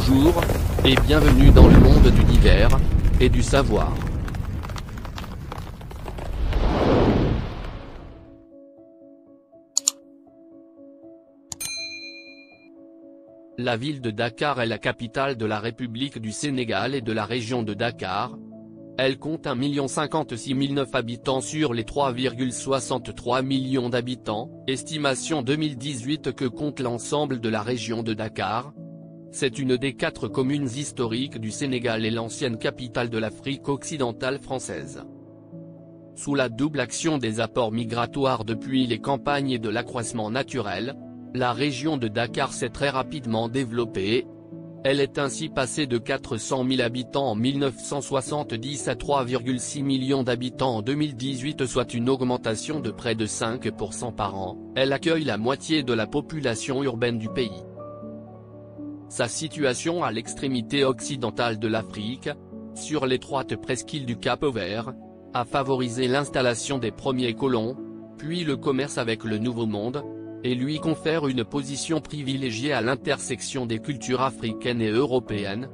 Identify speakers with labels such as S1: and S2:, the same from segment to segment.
S1: Bonjour, et bienvenue dans le monde du divers, et du savoir. La ville de Dakar est la capitale de la République du Sénégal et de la région de Dakar. Elle compte 1 056 009 habitants sur les 3,63 millions d'habitants, estimation 2018 que compte l'ensemble de la région de Dakar. C'est une des 4 communes historiques du Sénégal et l'ancienne capitale de l'Afrique occidentale française. Sous la double action des apports migratoires depuis les campagnes et de l'accroissement naturel, la région de Dakar s'est très rapidement développée. Elle est ainsi passée de 400 000 habitants en 1970 à 3,6 millions d'habitants en 2018, soit une augmentation de près de 5% par an. Elle accueille la moitié de la population urbaine du pays. Sa situation à l'extrémité occidentale de l'Afrique, sur l'étroite presqu'île du Cap-Vert, a favorisé l'installation des premiers colons, puis le commerce avec le Nouveau Monde, et lui confère une position privilégiée à l'intersection des cultures africaines et européennes.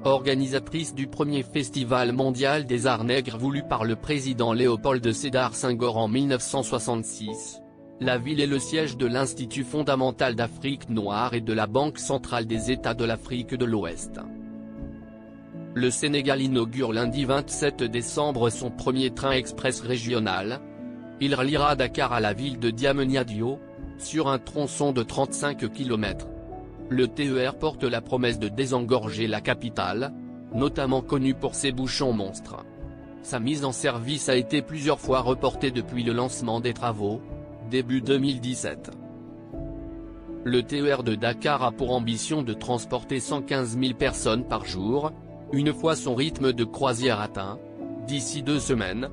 S1: Organisatrice du premier festival mondial des arts nègres voulu par le président Léopold Sédar Senghor en 1966, la ville est le siège de l'Institut fondamental d'Afrique noire et de la Banque centrale des États de l'Afrique de l'Ouest. Le Sénégal inaugure lundi 27 décembre son premier train express régional. Il reliera Dakar à la ville de Diamniadio, sur un tronçon de 35 km. Le TER porte la promesse de désengorger la capitale, notamment connue pour ses bouchons monstres. Sa mise en service a été plusieurs fois reportée depuis le lancement des travaux, début 2017. Le TER de Dakar a pour ambition de transporter 115 000 personnes par jour, une fois son rythme de croisière atteint, d'ici 2 semaines,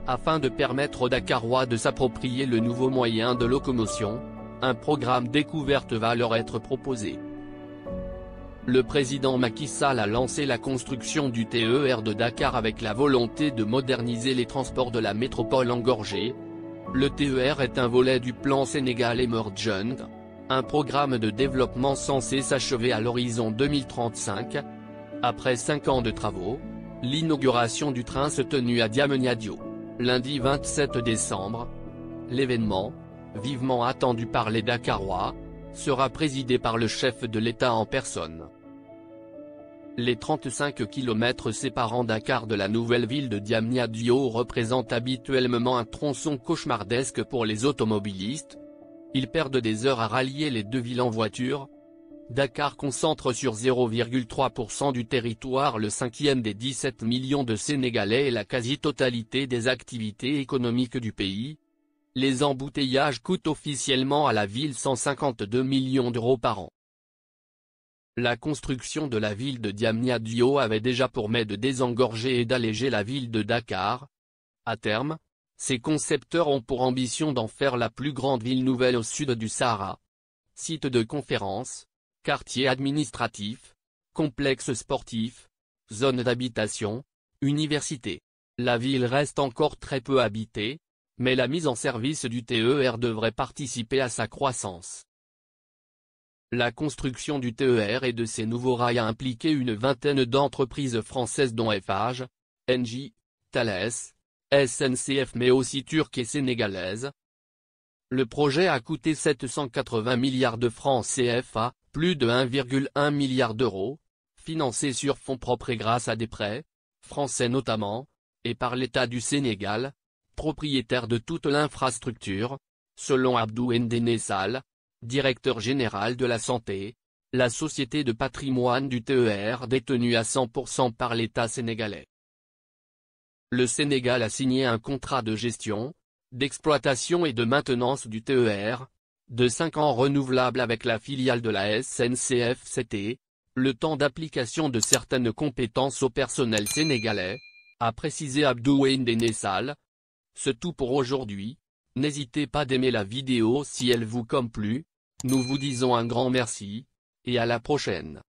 S1: afin de permettre aux Dakarois de s'approprier le nouveau moyen de locomotion. Un programme découverte va leur être proposé. Le président Macky Sall a lancé la construction du TER de Dakar avec la volonté de moderniser les transports de la métropole engorgée. Le TER est un volet du plan Sénégal Emergent, un programme de développement censé s'achever à l'horizon 2035. Après 5 ans de travaux, l'inauguration du train se tenue à Diamniadio, lundi 27 décembre. L'événement, vivement attendu par les Dakarois, sera présidé par le chef de l'État en personne. Les 35 km séparant Dakar de la nouvelle ville de Diamniadio représentent habituellement un tronçon cauchemardesque pour les automobilistes. Ils perdent des heures à rallier les 2 villes en voiture. Dakar concentre sur 0,3% du territoire le 5e des 17 millions de Sénégalais et la quasi-totalité des activités économiques du pays. Les embouteillages coûtent officiellement à la ville 152 millions d'euros par an. La construction de la ville de Diamniadio avait déjà pour mais de désengorger et d'alléger la ville de Dakar. À terme, ses concepteurs ont pour ambition d'en faire la plus grande ville nouvelle au sud du Sahara. Site de conférences, quartier administratif, complexe sportif, zone d'habitation, université. La ville reste encore très peu habitée, mais la mise en service du TER devrait participer à sa croissance. La construction du TER et de ses nouveaux rails a impliqué une vingtaine d'entreprises françaises dont Eiffage, Engie, Thales, SNCF mais aussi turques et sénégalaises. Le projet a coûté 780 milliards de francs CFA, plus de 1,1 milliard d'euros, financé sur fonds propres et grâce à des prêts, français notamment, et par l'État du Sénégal, propriétaire de toute l'infrastructure, selon Abdou Ndéné Sall, directeur général de la santé, la société de patrimoine du TER détenue à 100% par l'État sénégalais. Le Sénégal a signé un contrat de gestion, d'exploitation et de maintenance du TER, de 5 ans renouvelable avec la filiale de la SNCF-CT, le temps d'application de certaines compétences au personnel sénégalais, a précisé Abdou Ndéné Sall. C'est tout pour aujourd'hui, n'hésitez pas d'aimer la vidéo si elle vous comme plu, nous vous disons un grand merci, et à la prochaine.